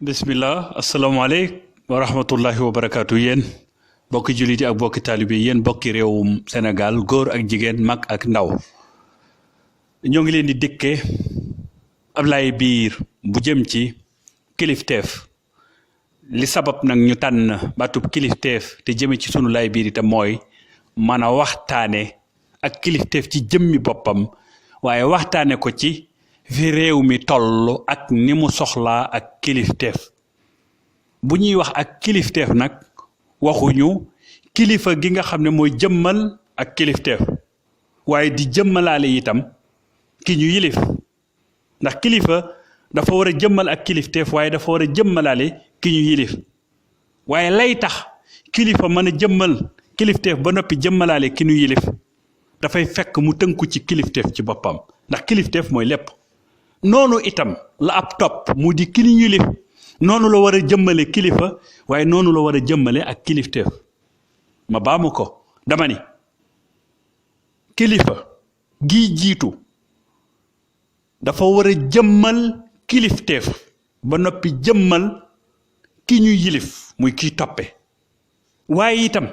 bismillah asalaamaaleykum wa rahmatullahi wa barakaatu yéen bokki jullit yi ak bokki taalibe yéen bokki réewum Sénégal góor ak jigéen mag ak ndaw ñoo ngi leen di dëkkee Ablaye biir bu jëm ci kilifteef li sabab nag ñu tànn baatub kilifteef te jëme ci sunu laay biir itam mooy mën a waxtaane ak kilifteef ci jëmmi boppam waaye waxtaane ko ci fi réew mi toll ak ni mu soxlaa ak kilifteef bu ñuy wax ak kilifteef nag waxuñu kilifa gi nga xam ne mooy jëmmal ak kilifteef waaye di jëmmalaale itam ki ñu yilif ndax kilifa dafa war a jëmmal ak kilifteef waaye dafa war a jëmmalaale ki ñu yilif waaye lay tax kilifa mën a jëmmal kilifteef ba noppi jëmmalaale ki ñu yilif dafay fekk mu tënku ci kilifteef ci boppam ndax kilifteef mooy lépp noonu itam la ab topp mu di ki ñu yilif noonu la war a jëmmale kilifa waaye noonu la war a jëmmale ak kilifteef ma baamu ko dama ni kilifa gi jiitu dafa war a jëmmal kilifteef ba noppi jëmmal ki ñu yilif muy kiy toppe waaye itam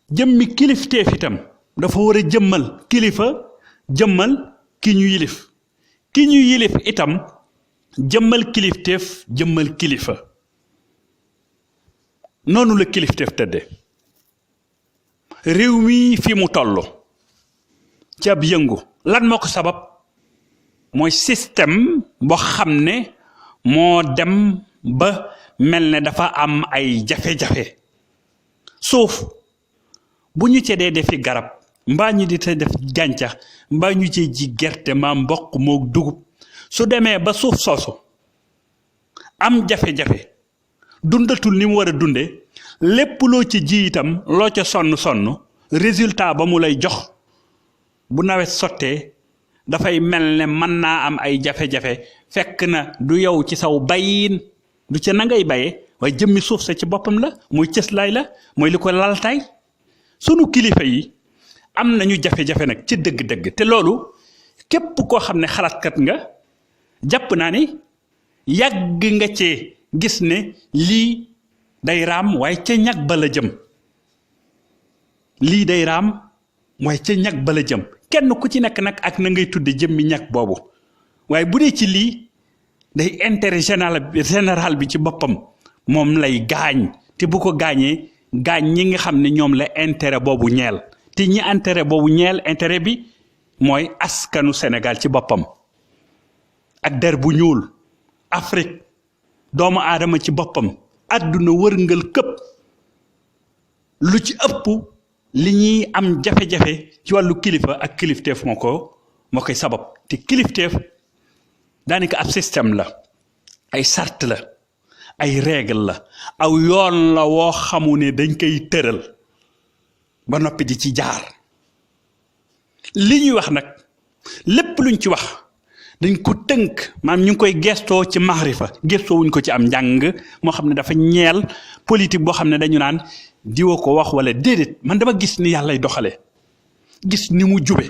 jëmmi kilifteef itam dafa war a jëmmal kilifa jëmmal ki ñu yilif ki ñu yilif itam jëmmal kilifteef jëmmal kilifa noonu la kilifteef tëdde réew mi fi mu toll ci ab yëngu lan moo ko sabab mooy système boo xam ne moo dem ba mel ne dafa am ay jafe-jafe suuf bu ñu cee dee defi garab mbaa ñu di te def gàncax mbaa ñu cee ji gerte maa mboq moo dugub su demee ba suuf soosu am jafe-jafe dundatul ni mu war a dunde lépp loo ci ji itam loo ca sonn résultat ba mu lay jox bu nawet sottee dafay mel ne mën naa am ay jafe-jafe fekk na du yow ci saw bayin du ca na ngay baye waaye jëmmi suuf sa ci boppam la mooy cëslaay la mooy li ko laltaay sunu kilifa yi am nañu jafe-jafe nag ci dëgg-dëgg te loolu képp koo xam ne xalaatkat nga jàpp naa ni yàgg nga cee gis ne lii day raam waaye ca ñag ba la jëm lii day raam waaye ca ñag ba la jëm kenn ku ci nekk nag ak na ngay tudde jëmmi ñag boobu waaye bu dee ci lii day intérêt général bi ci boppam moom lay gaañ te bu ko gaañee gaañ ñi nga xam ne ñoom la intérêt boobu ñeel te ñi intérêt boobu ñeel intérêt bi mooy askanu Sénégal ci boppam ak der bu ñuul Afrique doomu aadama ci boppam àdduna wërngal këpp lu ci ëpp li ñuy am jafe-jafe ci wàllu kilifa ak kilifteef moo koy sabab te kilifteef daanaka ab système la ay sart la ay règle la aw yoon la woo xamu ne dañ koy tëral ba noppi di ci jaar li ñuy wax nag lépp luñ ci wax dañ ko tënk maanaam ñu ngi koy gestoo ci maxrifa gestoo wuñ ko ci am njàng moo xam ne dafa ñeel politique boo xam ne dañu naan diwa ko wax wala déedéet man dama gis ni yàllay doxale gis ni mu jube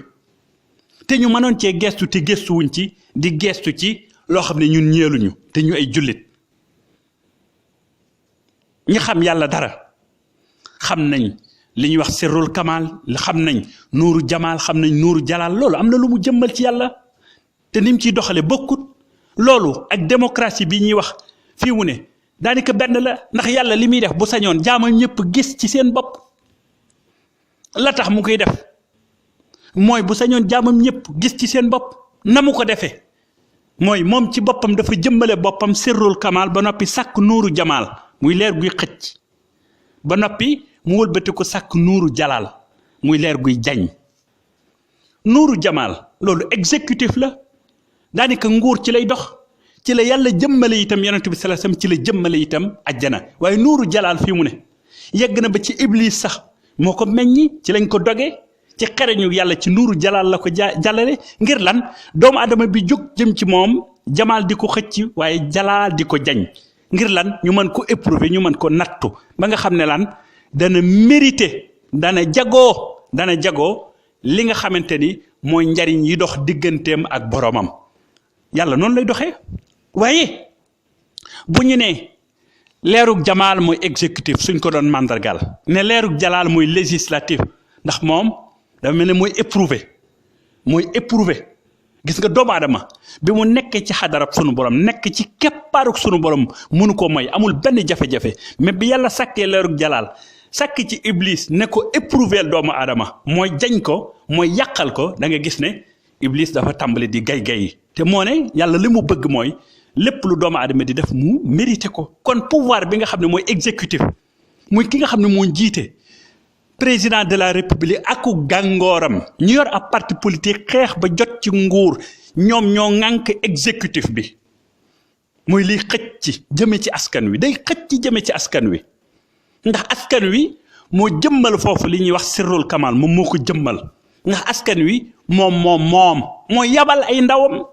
te ñu mënoon cee gestu te gestu wuñ ci di gestu ci loo xam ne ñun ñeeluñu te ñu ay jullit ñi xam yàlla dara xam nañ li ñuy wax sirrul kamal xam nañ nuuru jamaal xam nañ nuuru jalaal loolu am na lu mu jëmmal ci yàlla te ni mu ciy doxale bokkut loolu ak démocratie bi ñuy wax fii mu ne daanaka benn la ndax yàlla li muy def bu sañoon jaamam ñëpp gis ci seen bopp la tax mu koy def mooy bu sañoon jaamam ñëpp gis ci seen bopp na mu ko defee mooy moom ci boppam dafa jëmmale boppam sirrul kamal ba noppi sàkk nuuru jamaal muy leer guy xëcc ba noppi mu wëlbati ko sàkk nuuru jalaal muy leer guy jañ nuuru jamaal loolu exécutif la daanaka nguur ci lay dox ci la yàlla jëmmale itam yonent bi sallallahu alayhi wasallam ci la jëmmale itam ajjana waaye nuuru jalaal fii mu ne yegg na ba ci iblis sax moo ko meññi ci lañ ko dogee ci xereñu yàlla ci nuuru jalaal la ko jàllale ngir lan doomu adama bi jóg jëm ci moom jamaal di ko xëcc waaye jalaal di ko jañ ngir lan ñu mën ko éprouver ñu mën ko nattu ba nga xam ne lan dana mérité dana jagoo li nga xamante ni mooy njariñ yi dox digganteem ak boromam yàlla noonu lay doxee waaye bu ñu ne leerug jamaal mooy exécutif suñ ko doon mandargal ne leerug jalaal mooy législatif ndax moom dafa mel ne mooy éprouvé gis nga doomu aadama bi mu nekkee ci xadarab sunu borom nekk ci keppaaruk sunu borom mënu ko may amul benn jafe-jafe mais bi yàlla sàkkee leerug jalaal sàkk ci iblis ne ko éprouvé doomu aadama mooy jañ ko mooy yàqal ko da nga gis ne iblis dafa tàmbali di gay yi te moo ne yàlla li mu bëgg mooy lépp lu doomu aadama di def mu mérité ko kon pouvoir bi nga xam ne mooy exécutif muy ki nga xam ne moo jiite président de la république aku gàngooram ñu yor ab parti politique xeex ba jot ci nguur ñoom ñoo ŋànk exécutif bi muy liy xëcc ci jëme ci askan wi day xëcc ci jëme ci askan wi ndax askan wi moo jëmmal foofu li ñuy wax sirrul kamal moom moo ko jëmmal ndax askan wi moom mooy yabal ay ndawam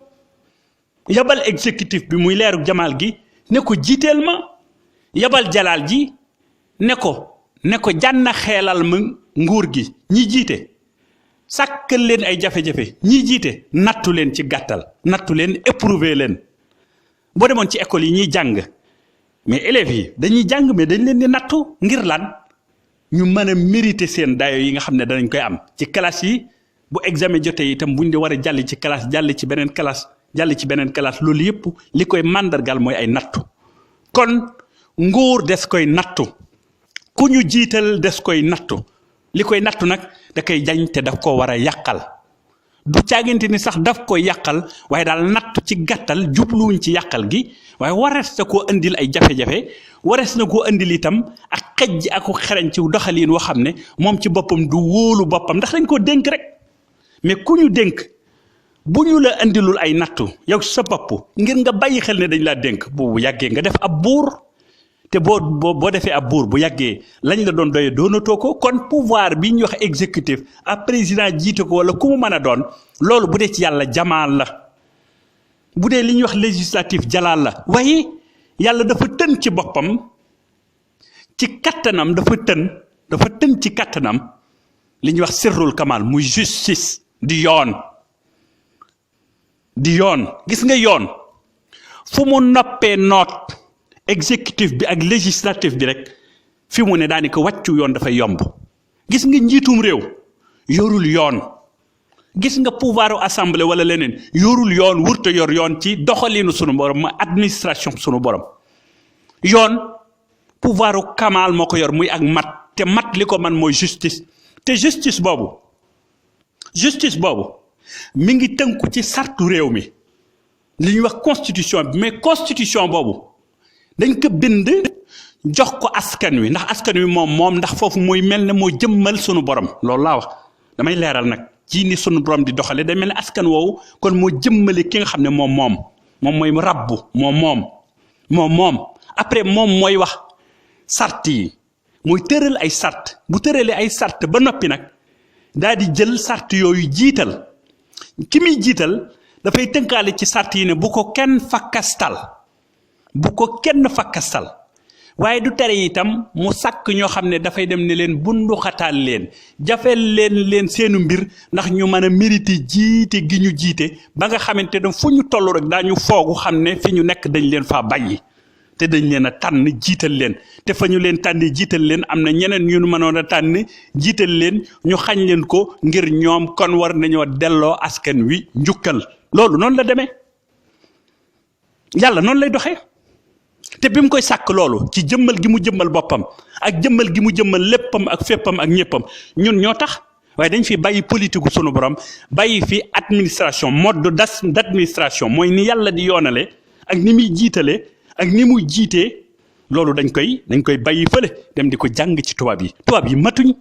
yabal exécutif bi muy leeru jamaal gi ne ko jiiteel ma yabal jalaal ji ne ko jànna xeelal ma nguur gi ñi jiite sàkkal leen ay jafe-jafe ñi jiite nattu leen ci gàttal nattu leen éprouver leen boo demoon ci école yi ñuy jàng mais élèves yi dañuy jàng mais dañ leen di nattu ngir lan ñu mën a mériter seen dayo yi nga xam ne danañ koy am ci classe yi bu examen jotee itam buñ di war a jàll ci classe jàll ci beneen classe loolu yëpp li koy màndargal mooy ay nattu kon nguur des koy nattu ku ñu jiital des koy nattu li koy nattu nag da koy jañ te daf ko war a yàqal du caagante ni sax daf koy yàqal waaye daal nattu ci gàttal jubluwuñ ci yàqal gi waaye warees na koo indil ay jafe-jafe warees na koo indil itam ak xejj ak xereñ ci doxalin woo xam ne moom ci boppam du wóolu boppam ndax dañ ko dénk rek mais ku ñu dénk bu ñu la indilul ay nattu yow sa bopp ngir nga bàyyi xel ne dañ laa dénk bu yàggee nga def ab buur te boo defee ab buur bu yàggee lañ la doon doyee doonatoo ko kon pouvoir bi ñuy wax exécutif ab président jiite ko wala ku mu mën a doon loolu bu dee ci yàlla jamaal la bu dee li ñuy wax législatif jalaal la waaye yàlla dafa tën ci boppam ci kattanam dafa tën ci kattanam li ñuy wax sirrul kamal muy justice di yoon gis nga yoon fu mu noppee noot exécutif bi ak législatif bi rek fi mu ne daanaka wàccu yoon dafay yomb gis nga njiitum réew yorul yoon gis nga pouvoiru assemblée wala leneen yorul yoon wurta yor yoon ci doxalinu sunu borom ma administration sunu borom yoon pouvoiru kamal moo ko yor muy ak mat te mat li ko man mooy justice te justice boobu mi ngi tënku ci sartu réew mi li ñuy wax constitution bi mais constitution boobu dañ ko bind jox ko askan wi ndax askan wi moom ndax foofu mooy mel ne moo jëmmal sunu borom loolu laa wax damay leeral nag ci ni sunu borom di doxale day mel ne askan woowu kon moo jëmmale ki nga xam ne moom mooy rabbu moom après moom mooy wax sart yi mooy tëral ay sart bu tëralee ay sart ba noppi nag daal di jël sart yooyu jiital ki muy jiital dafay tënkaale ci sart yi ne bu ko kenn fakkastal waaye du tere itam mu sàkk ñoo xam ne dafay dem ne leen bunduxataal leen jafeel leen seenu mbir ndax ñu mën a mérité jiite gi ñu jiite ba nga xamante ne fu ñu toll rek daañu foogu xam ne fi ñu nekk dañ leen faa bàyyi te dañ leen a tànn jiital leen te fa ñu leen tànni jiital leen am na ñeneen ñu mënoon a tànn jiital leen ñu xañ leen ko ngir ñoom kon war nañoo delloo askan wi njukkal loolu noonu la demee yàlla noonu lay doxee te bi mu koy sàkk loolu ci jëmmal gi mu jëmmal boppam ak jëmmal gi mu jëmmal léppam ak féppam ak ñëppam ñun ñoo tax waaye dañ fi bàyyi politique sunu borom bàyyi fi administration mode d'administration mooy ni yàlla di yoonale ak ni muy jiitale ak ni muy jiitee loolu dañ koy bàyyi fële dem di ko jàng ci tubaab yi matuñ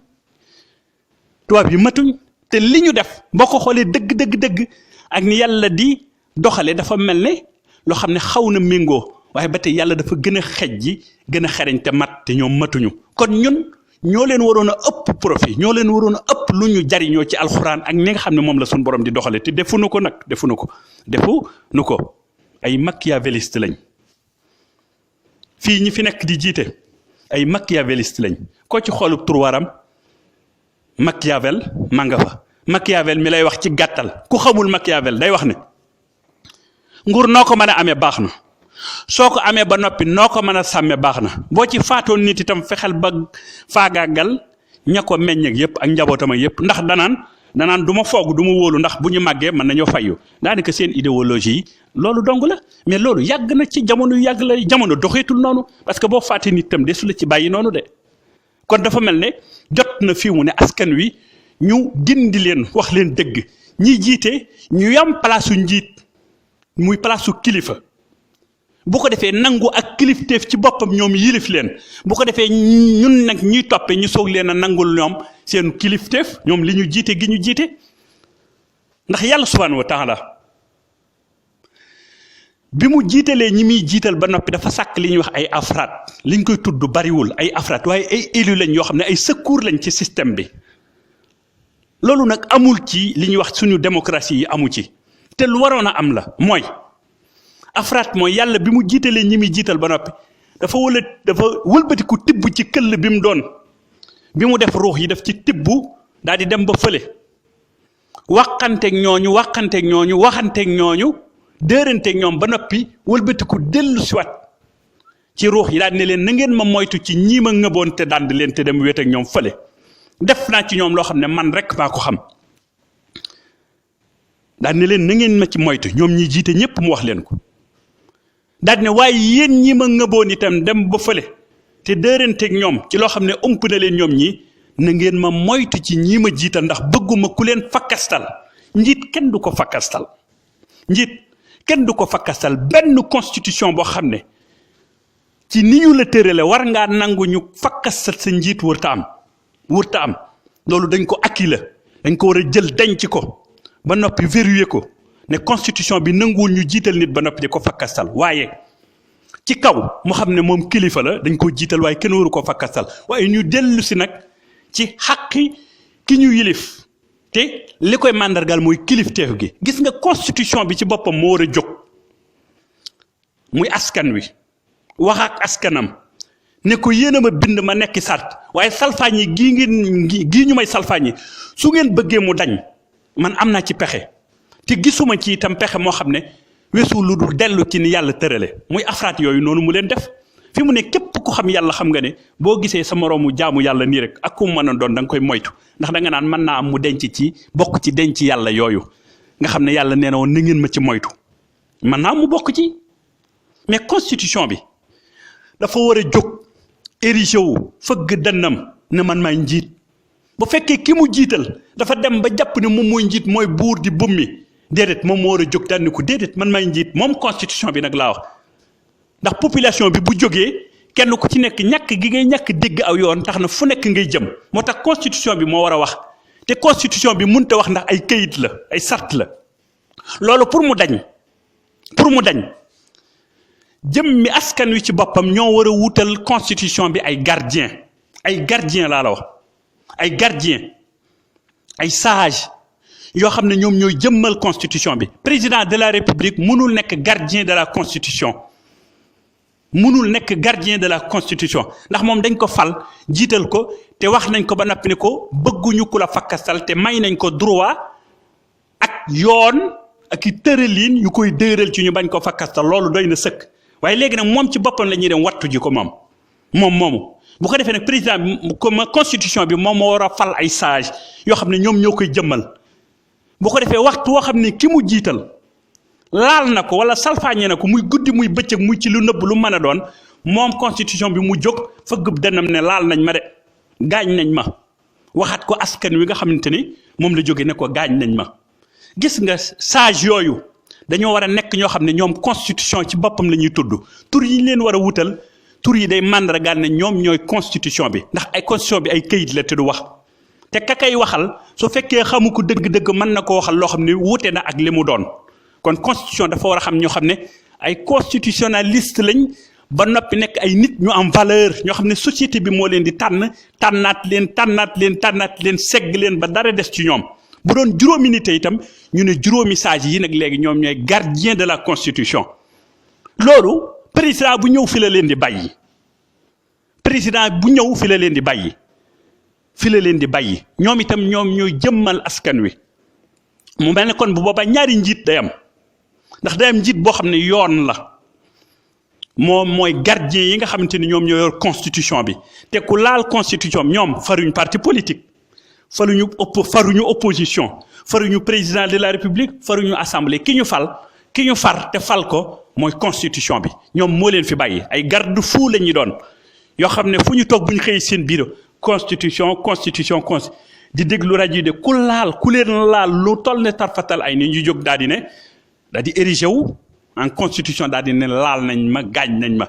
te li ñu def boo ko xoolee dëgg ak ni yàlla di doxale dafa mel ne loo xam ne xaw na méngoo waaye ba tey yàlla dafa gën a xejji gën a xereñ te mat te ñoom matuñu kon ñun ñoo leen waroon a ëpp profit ñoo leen waroon a ëpp lu ñu jariñoo ci alxuraan ak ni nga xam ne moom la suñu borom di doxale te defuñu ko ay machiavéliste lañ fii ñi fi nekk di jiite ay machiavéliste lañ koo ci xoolub turwaram Machiavel ma nga fa Machiavel mi lay wax ci gàttal ku xamul Machiavel day wax ne nguur noo ko mën a amee baax na soo ko amee ba noppi noo ko mën a sàmme baax na boo ci faatoon nit itam fexeel ba faagaagal ña ko meññ ak yëpp ak njabootam ak yëpp ndax danaan du ma foog du ma wóolu ndax bu ñu màggee mën nañoo fayu daanaka seen idéologie yi loolu dong la mais loolu yàgg na ci jamono yu yàgg la jamono doxeetul noonu parce que boo fàtte nit tam desu la ci bàyyi noonu de kon dafa mel ne jot na fii mu ne askan wi ñu gindi leen wax leen dëgg ñi jiite ñu yam place su njiit muy place su kilifa bu ko defee nangu ak kilifteef ci boppam ñoom yilif leen bu ko defee ñun nag ñuy toppe ñu soog leen a nangul ñoom seen kilifteef ñoom li ñu jiite gi ñu jiite ndax yàlla subhanahu wa taala bi mu jiitalee ñi muy jiital ba noppi dafa sàkk li ñuy wax ay afraad liñ koy tudd bariwul ay afraad waaye ay élus lañ yoo xam ne ay secours lañ ci système bi loolu nag amul ci li ñuy wax suñu démocratie yi amu ci te lu waroon a am la mooy afraat mooy yàlla bi mu jiitalee ñi muy jiital ba noppi dafa wëlbatiku tibb ci këll bi mu doon bi mu def ruux yi def ci tibb daal di dem ba fële waxanteeg ñooñu déeranteeg ñoom ba noppi wëlbatiku dellu siwaat ci ruux yi daal di ne leen na ngeen ma moytu ci ñii ma ngëboon te dand leen te dem wéet ak ñoom fële def naa ci ñoom loo xam ne man rek maa ko xam daal ne leen na ngeen ma ci moytu ñoom ñi jiite ñëpp mu wax leen ko daal ne waaye yéen ñi ma ngëboon itam dem ba fële te dëranteeg ñoom ci loo xam ne ëmp na leen ñoom ñi na ngeen ma moytu ci ñii ma jiital ndax bëgguma ku leen fakkastal njiit kenn du ko fakkastal benn constitution boo xam ne ci ni ñu la tërale war ngaa nangu ñu fakkastal sa njiit wërta am loolu dañ ko akki la dañ ko war a jël denc ko ba noppi verrouiller ko ne constitution bi nanguwul ñu jiital nit ba noppi di ko fakkastal waaye ci kaw mu xam ne moom kilifa la dañ ko jiital waaye kenn waru ko fakkastal waaye ñu dellu si nag ci xaqi ki ñu yilif te li koy màndargal mooy kilifteef gi gis nga constitution bi ci boppam moo war a jóg muy askan wi wax ak askanam ne ko yéen a ma bind ma nekki sart waaye salfaañ yi gii ñu may salfaañ yi su ngeen bëggee mu dañ man am naa ci pexe te gisuma ci itam pexe moo xam ne weesu lu dul dellu ci ni yàlla tërale muy afraat yooyu noonu mu leen def fi mu ne képp ku xam yàlla xam nga ne boo gisee sa moroomu jaamu yàlla nii rek ak ku mu mën a doon da nga koy moytu ndax da nga naan mën naa am mu denc ci bokk ci denc yàlla yooyu nga xam ne yàlla nee na woon na ngeen ma ci moytu mën naa am mu bokk ci mais constitution bi dafa war a jóg érigé wu fëgg dënnam ne man maay njiit bu fekkee ki mu jiital dafa dem ba jàpp ne moom mooy njiit mooy buur di bummi déedéet moom moo war a jóg daal ni ko déedéet man maay njiit moom constitution bi nag laa wax ndax population bi bu jógee kenn ku ci nekk ñàkk gi ngay ñàkk dégg aw yoon tax na fu nekk ngay jëm moo tax constitution bi moo war a wax te constitution bi mënut a wax ndax ay këyit la ay sart la loolu pour mu dañ jëm mi askan wi ci boppam ñoo war a wutal constitution bi ay gardien laa la wax ay gardien ay sage yoo xam ne ñoom ñooy jëmmal constitution bi président de la république mënul nekk gardien de la constitution ndax moom dañ ko fal jiital ko te wax nañ ko ba noppi ne ko bëgguñu ku la fakkastal te may nañ ko droit ak yoon ak i tëraliin yu koy dëral ci ñu bañ ko fakkastal loolu doy na sëkk waaye léegi nag moom ci boppam la ñuy dem wattu ji ko moom moomu bu ko defee nag président bi comme constitution bi moom moo war a fal ay sage yoo xam ne ñoom ñoo koy jëmmal bu ko defee waxtu woo xam ne ki mu jiital laal na ko wala salfaañe na ko muy guddi muy bëccëg muy ci lu nëbb lu mën a doon moom constitution bi mu jóg fëgg dënnam ne laal nañ ma de gaañ nañ ma waxaat ko askan wi nga xamante ni moom la jóge ne ko gaañ nañ ma gis nga sage yooyu dañoo war a nekk ñoo xam ne ñoom constitution ci boppam la ñuy tudd tur yi leen war a wutal tur yi day màndargaal ne ñoom ñooy constitution bi ndax ay constitution bi ay këyit la te du wax te ka kay waxal su fekkee xamu ko dëgg-dëgg mën na ko waxal loo xam ne wuute na ak li mu doon kon constitution dafa war a xam ñoo xam ne ay constitutionnaliste lañ ba noppi nekk ay nit ñu am valeur ñoo xam ne société bi moo leen di tànnaat leen segg leen ba dara des ci ñoom bu doon juróomi nit itam ñu ne juróomi sage yi nag léegi ñoom ñooy gardien de la constitution loolu président bu ñëw fi la leen di bàyyi ñoom itam ñoom ñooy jëmmal askan wi mu mel ne kon bu boobaa ñaari njiit day am ndax day am njiit boo xam ne yoon la moom mooy gardien yi nga xamante ni ñoom ñoo yor constitution bi te ku laal constitution ñoom faruñu parti politique faruñu opposition faruñu président de la république faruñu assemblée ki ñu far te fal ko mooy constitution bi ñoom moo leen fi bàyyi ay garde fou la ñuy doon yoo xam ne fu ñu toog bu ñu xëy seen bureau constitution di déglu rajo yi de ku leen laal lu toll ne tarfatal ay ni ñu jóg daal di érigé wu en constitution daal di ne laal nañ ma gaañ nañ ma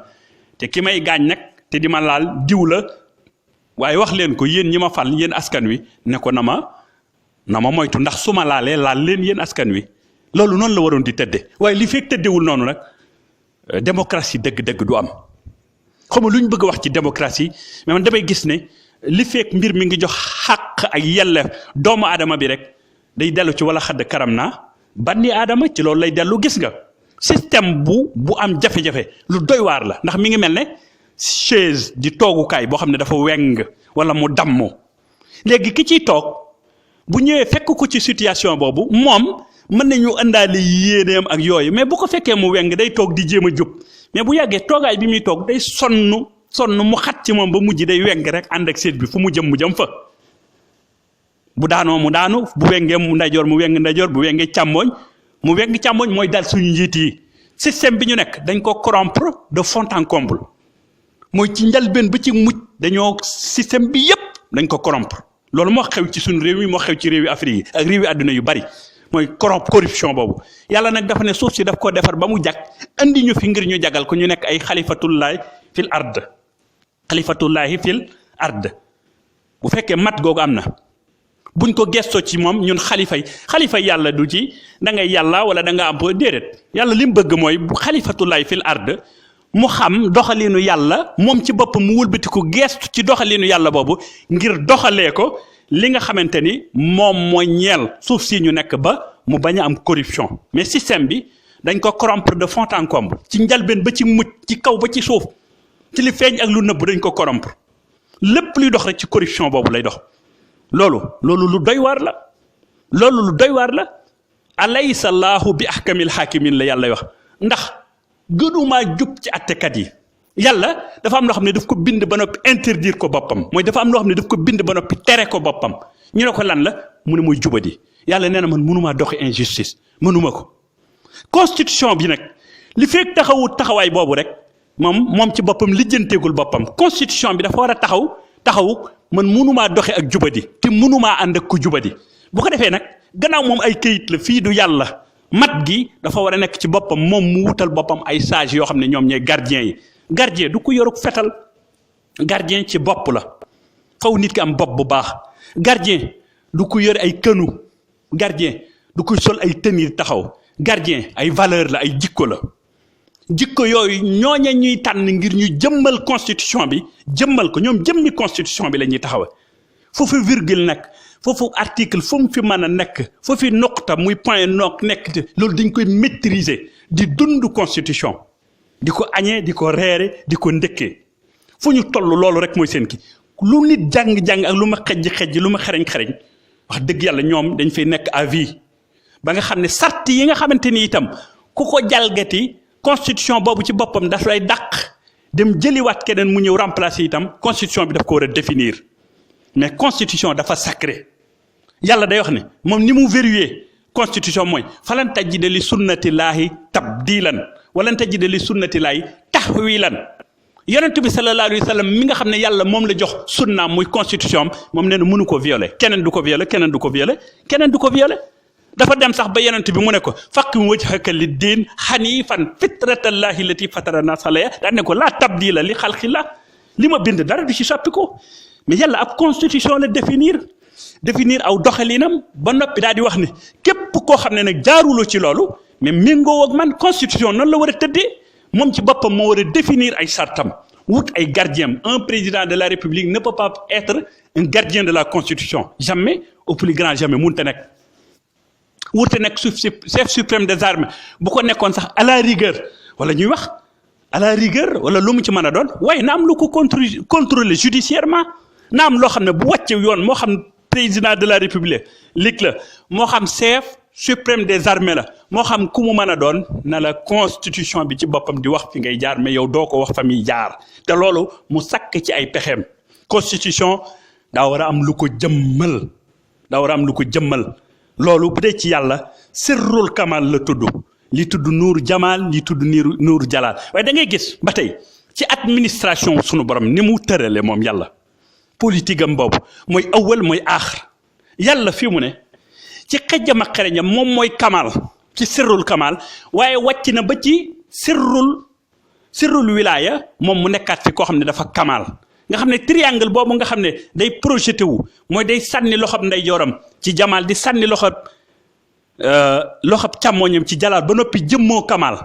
te ki may gaañ nag te di ma laal diw la waaye wax leen ko yéen ñi ma fal yéen askan wi ne ko na ma moytu ndax su ma laalee laal leen yéen askan wi loolu noonu la waroon di tëdde waaye li fekk tëddewul noonu nag démocratie dëgg-dëgg du am xam nga lu ñu bëgg a wax ci démocratie mais man damay gis ne li fekk mbir mi ngi jox xàq ak yelleef doomu aadama bi rek day dellu ci wala xadd karam naa banni aadama ci loolu lay dellu gis nga système bu am jafe-jafe lu doy waar la ndax mi ngi mel ne chaise di toogukaay boo xam ne dafa weng wala mu dammu léegi ki ciy toog bu ñëwee fekk ko ci situation boobu moom mën nañu àndaale yéeneem ak yooyu mais bu ko fekkee mu weng day toog di jéem a jub mais bu yàggee toogaay bi muy toog day sonn mu xat ci moom ba mujj day weng rek ànd ak seet bi fu mu jëm fa bu daanoo mu daanu bu wengee mu ndeyjoor mu weng ndeyjoor bu wengee càmmooñ mu weng càmmooñ mooy dal suñu njiit yi système bi ñu nekk dañ ko corrompre de fond en comble mooy ci njalbeen ba ci mujj dañoo système bi yépp dañ ko corrompre loolu moo xew ci suñu réew mi moo xew ci réewi Afrique yi ak réewi àdduna yu bari mooy corruption boobu yàlla nag dafa ne suuf si daf ko defar ba mu jag andi ñu fi ngir ñu jagal ko ñu nekk ay xalifatullahi fil ard bu fekkee mat googu am na buñ ko gestoo ci moom ñun xalifa yàlla du ci da ngay yàlla wala da nga am déedéet yàlla li mu bëgg mooy bu xalifatullahi fil ard mu xam doxalinu yàlla moom ci boppam mu wëlbati ko gestu ci doxalinu yàlla boobu ngir doxalee ko li nga xamante ni moom mooy ñeel suuf si ñu nekk ba mu bañ a am corruption mais système bi dañ ko corrompre de fond en comble ci njalbeen ba ci mujj ci kaw ba ci suuf ci li feeñ ak lu nëbb dañ ko corrompre lépp luy dox rek ci corruption boobu lay dox loolu lu doy waar la alaysa allahu bi ahkamil hakimin la yàlla wax ndax gënumaa jub ci attekat yi yàlla dafa am loo xam ne daf ko bind ba noppi interdire ko boppam mooy dafa am loo xam ne daf ko bind ba noppi tere ko boppam ñu ne ko lan la mu ne mooy jubadi yàlla nee na man mënumaa doxi injustice mënuma ko constitution bi nag li fekk taxawaay boobu rek moom ci boppam lijjanteegul boppam constitution bi dafa war a taxawu man mënumaa doxe ak jubadi te mënumaa ànd ak ku jubadi bu ko defee nag gannaaw moom ay këyit la fii du yàlla mat gi dafa war a nekk ci boppam moom mu wutal boppam ay sages yoo xam ne ñoom ñooy gardien yi gardien du ko yoruk fetal gardien ci bopp la faw nit ki am bopp bu baax gardien du ko yor ay kënu gardien du ko sol ay tenir taxaw gardien ay valeur la ay jikko la jikko yooyu ñooña ñuy tànn ngir ñu jëmmal constitution bi jëmmal ko ñoom jëmmi constitution bi la ñuy taxawe foofu virgule nekk foofu article fu mu fi mën a nekk foofu noqta muy point nekk loolu dañ koy maîtriser di dund constitution di ko añee di ko reere di ko ndëkkee fu ñu toll loolu rek mooy seen ki lu nit jàng-jàng ak lu ma xejj lu ma xereñ wax dëgg yàlla ñoom dañ fay nekk à vie ba nga xam ne sart yi nga xamante ni itam ku ko jalgati constitution boobu ci boppam daf lay dàq dem jëliwaat keneen mu ñëw remplacer itam constitution bi daf ko war a définir mais constitution dafa sacré yàlla day wax ne moom ni mu verrouillé constitution mooy falan tajida li sunnatillaahi tabdilan walan tajida li sunnatillaahi tahwilan yonent bi sallallahu alayhi wa sallam mi nga xam ne yàlla moom la jox sunnaam muy constitution moom nee na mënu ko violer keneen du ko violer dafa dem sax ba yonent bi mu ne ko faqim wajhaka lid-din hanifan fitratallahi lati fatara nas alayha daan ne ko laa tabdila li xalqillah li ma bind dara du ci soppi ko mais yàlla ab constitution la définir aw doxalinam ba noppi daal di wax ne képp koo xam ne nag jaaruloo ci loolu mais méngoo ak man constitution noonu la war a tëddee moom ci boppam moo war a définir ay sartam wut ay gardien un président de la république ne peut pas être un gardien de la constitution jamais au plus grand jamais mënut a nekk wurte nekk chef suprême des armées bu ko nekkoon sax à la rigueur wala ñuy wax à la rigueur wala lu mu ci mën a doon waaye na am lu ko contrôler judiciairement na am loo xam ne bu wàcce yoon moo xam président de la république la moo xam chef suprême des armées la moo xam ku mu mën a doon na la constitution bi ci boppam di wax fi ngay jaar mais yow doo ko wax fa muy jaar te loolu mu sakk ci ay pexeem constitution daa war a am lu ko jëmmal daa war a am lu ko jëmmal loolu bu dee ci yàlla sirrul kamal la tudd li tudd nuur jamaal li tudd nuur jalaal waaye da ngay gis ba tey ci administration sunu borom ni mu tërale moom yàlla politique am boobu mooy awal mooy aaxir yàlla fii mu ne ci xejjam ak xereñam moom mooy kamal ci sirrul kamal waaye wàcc na ba ci sirrul wilaya moom mu nekkaat fi koo xam ne dafa kamal nga xam ne triangle boobu nga xam ne day projeté wu mooy day sànni loxob ndeyjooram ci jamaal di sànni loxob càmmooñam ci jalaal ba noppi jëmmoo kamal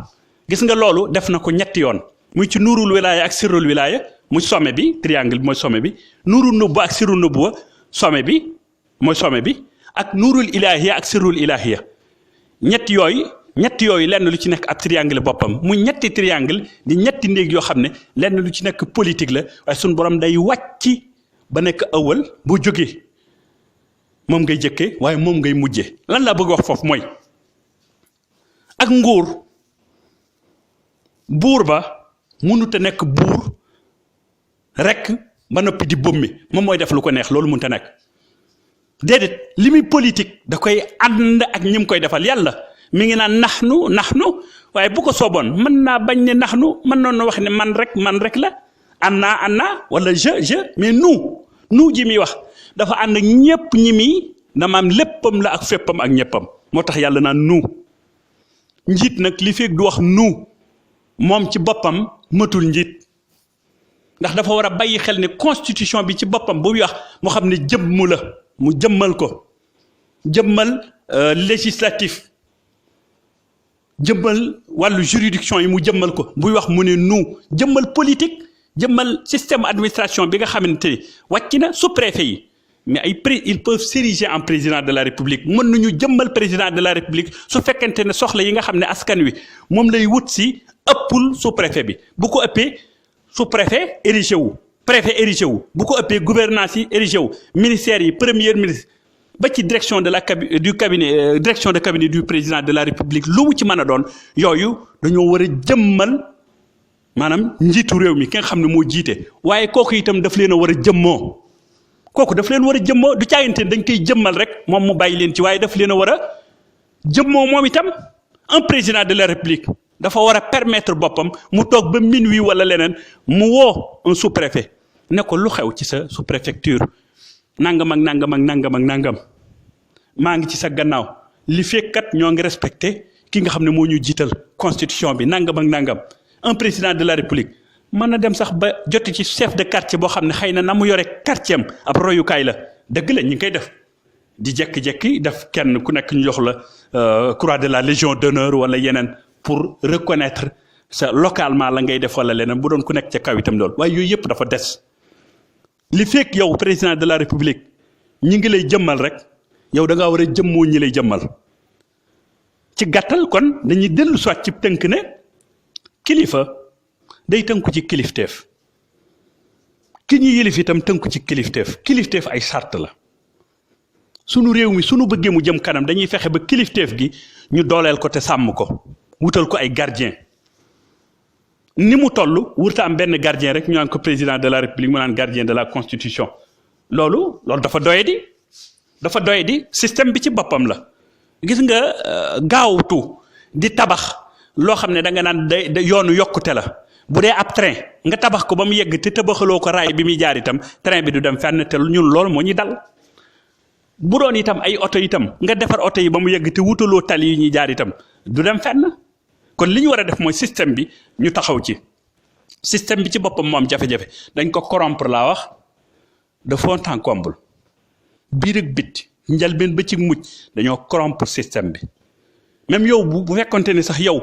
gis nga loolu def na ko ñetti yoon muy ci nuurul wilaya ak sirrul wilaya muy sommet bi triangle bi mooy sommet bi nuurul nubba ak sirrul nubba sommet bi mooy sommet bi ak nuurul ilahiya ak sirrul ilahiya ñetti yooyu lenn lu ci nekk ab triangle boppam muy ñetti triangle di ñetti néeg yoo xam ne lenn lu ci nekk politique la waaye suñu borom day wàcc ba nekk awal boo jógee moom ngay jëkkee waaye moom ngay mujjee lan laa bëgg wax foofu mooy ak nguur buur ba mënut a nekk buur rek ba noppi di bommi moom mooy def lu ko neex loolu mënut a nekk déedéet li muy politique da koy ànd ak ñi mu koy defal yàlla mi ngi naan naxnu waaye bu ko sooboon mën naa bañ ne naxnu mën noonu wax ne man rek la anna wala je mais nous ji muy wax dafa ànd ak ñëpp ñi muy dama am léppam la ak féppam ak ñëppam moo tax yàlla naan nous njiit nag li feeg du wax nous moom ci boppam matul njiit ndax dafa war a bàyyi xel ne constitution bi ci boppam bu muy wax moo xam ne jëmmu la mu jëmmal ko jëmmal législatif jëmmal wàllu juridiction yi mu jëmmal ko buy wax mu ne nous jëmmal politique jëmmal système administration bi nga xamante ni wàcc na sous-préfet yi mais ils peuvent s'ériger en président de la république mën nañu jëmmal président de la république su fekkente ne soxla yi nga xam ne askan wi moom lay wut si ëppul sous-préfet bi bu ko ëppee sous-préfet érigé wu préfet érigé wu bu ko ëppee gouvernance yi érigé wu ministère yi premier ministre ba ci direction de direction de cabinet du président de la république lu mu ci mën a doon yooyu dañoo war a jëmmal maanaam njiitu réew mi ki nga xam ne moo jiite waaye kooku itam daf leen a war a jëmmoo du caagante dañ koy jëmmal rek moom mu bàyyi leen ci waaye daf leen a war a jëmmoo moom itam un président de la république dafa war a permettre boppam mu toog ba minuit wala leneen mu woo un sous-préfet ne ko lu xew ci sa sous-préfecture nangam maa ngi ci sa gannaaw li fekkat ñoo ngi respecté ki nga xam ne moo ñu jiital constitution bi nangam un président de la république mën na dem sax ba joti ci chef de quartier boo xam ne xëy na mu yore quartier am ab royukaay la dëgg la ñu ngi koy def di jekki-jekki def kenn ku nekk ñu jox la croix de la légion d'honneur wala yeneen pour reconnaître sa localement la ngay def wala leneen bu doon ku nekk ca kaw itam loolu waaye yooyu yëpp dafa des li fekk yow président de la république ñi ngi lay jëmmal rek yow da ngaa war a jëmmoo ñi lay jëmmal ci gàttal kon dañuy dellu soit ci tënk ne kilifa day tënku ci kilifteef ki ñu yilif itam tënku ci kilifteef ay sart la sunu réew mi sunu bëggee mu jëm kanam dañuy fexe ba kilifteef gi ñu dooleel ko te sàmm ko wutal ko ay gardien ni mu toll wurta am benn gardien rek ñu naan ko président de la république mu naan gardien de la constitution loolu dafa doye di système bi ci boppam la gis nga gaawtu di tabax loo xam ne da nga naan day yoonu yokkute la bu dee ab train nga tabax ko ba mu yegg te tabaxaloo ko raay bi muy jaar itam train bi du dem fenn te ñun loolu moo ñu dal bu doon itam ay oto itam nga defar oto yi ba mu yegg te wutaloo tali yi ñuy jaar itam du dem fenn kon li ñu war a def mooy système bi ñu taxaw ci système bi ci boppam moo am jafe-jafe dañ ko corrompre laa wax de fond en comble biir ak bit njalbeen ba ci mujj dañoo corrompre système bi même yow bu fekkonte ni sax yow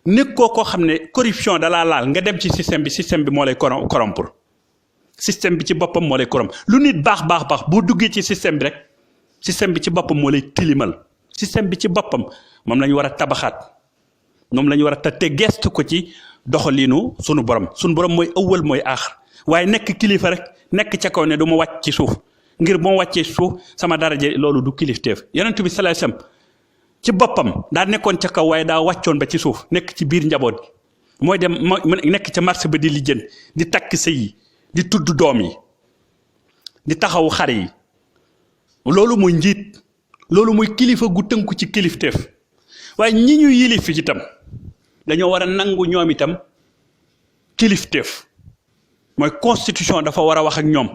nekkoo koo xam ne corruption da laa laal nga dem ci système bi moo lay corrompre système bi ci boppam moo lay corrompre lu nit baax boo duggee ci système bi rek système bi ci boppam moo lay tilimal système bi ci boppam moom la ñu war a tabaxaat moom la ñu war a te gestu ko ci doxaliinu sunu borom mooy ëwwal mooy aaxar waaye nekk kilifa rek nekk ca kaw ne du ma wàcc ci suuf ngir boo wàccee suuf sama daraje loolu du kilifteef yonent bi sallallahu alayhi wasallam ci boppam daa nekkoon ca kaw waaye daa wàccoon ba ci suuf nekk ci biir njaboot gi mooy dem mu nekk ca marché ba di lijjën di takk sëy yi di tudd doom yi di taxaw xar yi loolu mooy njiit loolu mooy kilifa gu tënku ci kilifteef waaye ñi ñu yilif itam dañoo war a nangu ñoom itam kilifteef mooy constitution dafa war a wax ak ñoom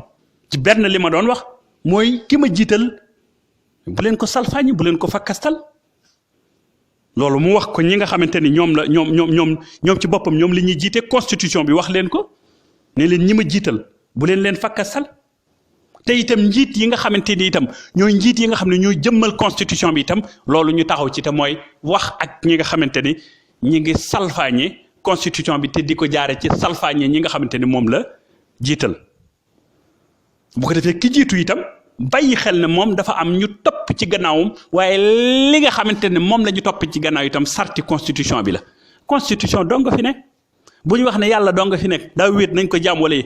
ci benn li ma doon wax mooy ki ma jiital bu leen ko salfaañi bu leen ko fakkastal loolu mu wax ko ñi nga xamante ni ñoom la ñoom ci boppam ñoom li ñuy jiite constitution bi wax leen ko ne leen ñi ma jiital bu leen fakkastal te itam njiit yi nga xamante ni itam ñooy njiit yi nga xam ne ñooy jëmmal constitution bi itam loolu ñu taxaw ci te mooy wax ak ñi nga xamante ni ñi ngi salfaañe constitution bi te di ko jaare ci salfaañe ñi nga xamante ni moom la jiital bu ko defee ki jiitu itam bàyyi xel ne moom dafa am ñu topp ci gannaawam waaye li nga xamante ne moom la ñu topp ci gannaaw itam sarti constitution bi la constitution dong nga fi nekk bu ñu wax ne yàlla dong nga fi nekk daa wéet nañ ko jaam wala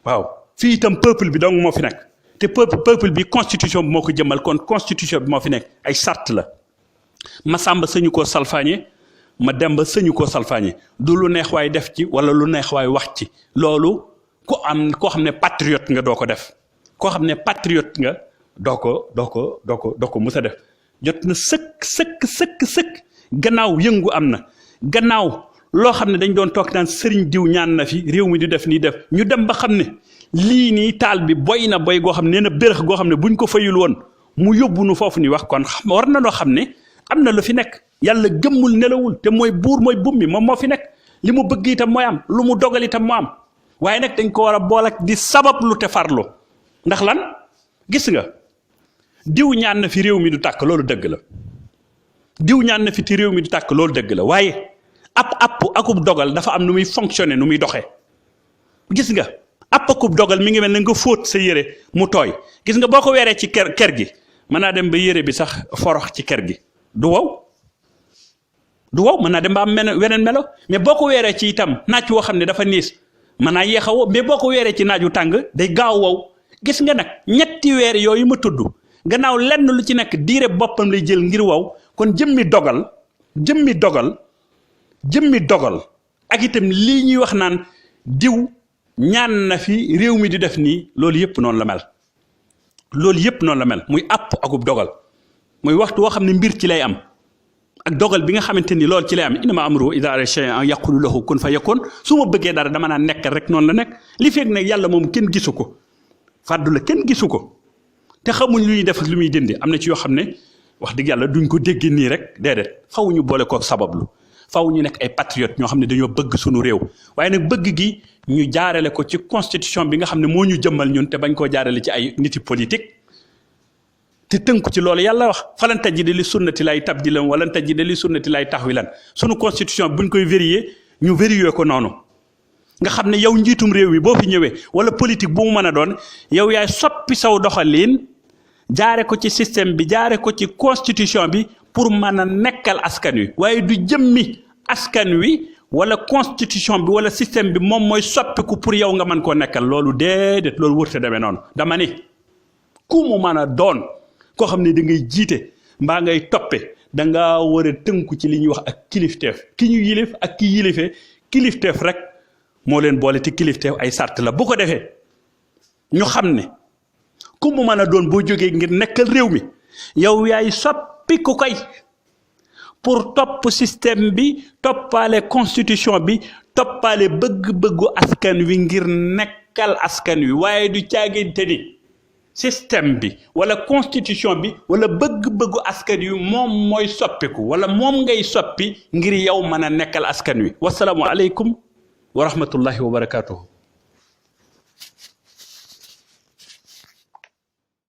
waaw fii itam peuple bi dong moo fi nekk te peuple bi constitution bi moo ko jëmmal kon constitution bi moo fi nekk ay sart la ma sàmba sëñu koo salfaañe ma demba sëñu koo salfaañe du lu neex waay def ci wala lu neex waay wax ci loolu koo xam ne patriote nga doo ko def koo xam ne patriote nga doo ko mus a def jot na sëkk gannaaw yëngu am na gannaaw loo xam ne dañ doon toog naan sëriñ diw ñaan na fi réew mi di def nii def ñu dem ba xam ne lii nii taal bi boy na boy goo xam ne nee na bérëx goo xam ne buñ ko fayul woon mu yóbbu nu foofu ni wax kon war na noo xam ne am na lu fi nekk yàlla gëmmul nelawul te mooy buur mooy bummi moom moo fi nekk li mu bëgg itam mooy am lu mu dogal itam moo am waaye nag dañ ko war a boole ak di sabab lu te farlu ndax lan gis nga diw ñaan na fi réew mi du tàkk loolu dëgg la diw ñaan na fi ti réew mi du tàkk loolu dëgg la waaye akub dogal dafa am nu muy fonctionner nu muy doxee gis nga akub dogal mi ngi mel ne nga fóot sa yére mu tooy gis nga boo ko weeree ci kër gi mën naa dem ba yére bi sax forox ci kër gi du wow mën naa dem ba am weneen melo mais boo ko weeree ci itam naaj woo xam ne dafa niis mën naa yéex a wow mais boo ko weeree ci naaju tàng day gaaw wow gis nga nag ñetti weer yooyu ma tudd gannaaw lenn lu ci nekk diire boppam lay jël ngir wow kon jëmmi dogal ak itam lii ñuy wax naan diw ñaan na fi réew mi di def nii loolu yëpp noonu la mel muy àpp akub dogal muy waxtu woo xam ne mbir ci lay am ak dogal bi nga xamante ni loolu ci lay am innama amruhu idaa araada shay'an an yaqulu lahu kun fayakun su ma bëggee dara dama naan nekkal rek noonu la nekk li fekk nag yàlla moom kenn gisu ko fàddu la kenn gisu ko te xamuñ lu ñuy def ak lu muy dindi am na ci yoo xam ne wax dëgg yàlla duñ ko dégg nii rek déedéet faw ñu boole ko sabablu faw ñu nekk ay patriote ñoo xam ne dañoo bëgg suñu réew waaye nag bëgg gi ñu jaarale ko ci constitution bi nga xam ne moo ñu jëmmal ñun te bañ koo jaarale ci ay niti politique te tënku ci loolu yàlla wax falan tajida li sunnati lay tabdilan wala tajida li sunnati lay tahwilan sunu constitution buñ koy vérifier ñu vérifier ko noonu nga xam ne yow njiitum réew mi boo fi ñëwee wala politique bu mu mën a doon yow yaay soppi saw doxalin jaare ko ci système bi jaare ko ci constitution bi pour mën a nekkal askan wi waaye du jëmmi askan wi wala constitution bi wala système bi moom mooy soppiku pour yow nga mën koo nekkal loolu déedéet loolu wërte demee noonu dama ni ku mu mën a doon koo xam ne da ngay jiite mbaa ngay toppe da ngaa war a tënku ci li ñuy wax ak kilifteef ki ñu yilif ak ki yilifee kilifteef rek moo leen boole te kilifteef ay sart la bu ko defee ñu xam ne ku mu mën a doon boo jógee ngir nekkal réew mi yow yaay soppi ku koy pour topp système bi toppaale constitution bi toppaale bëgg-bëggu askan wi ngir nekkal askan wi waaye du caaginte ni système bi wala constitution bi wala bëgg-bëggu askan wi moom mooy soppiku wala moom ngay soppi ngir yow mën a nekkal askan wi wasalaamu aleykum wa rahmatullahi wa barakatuhu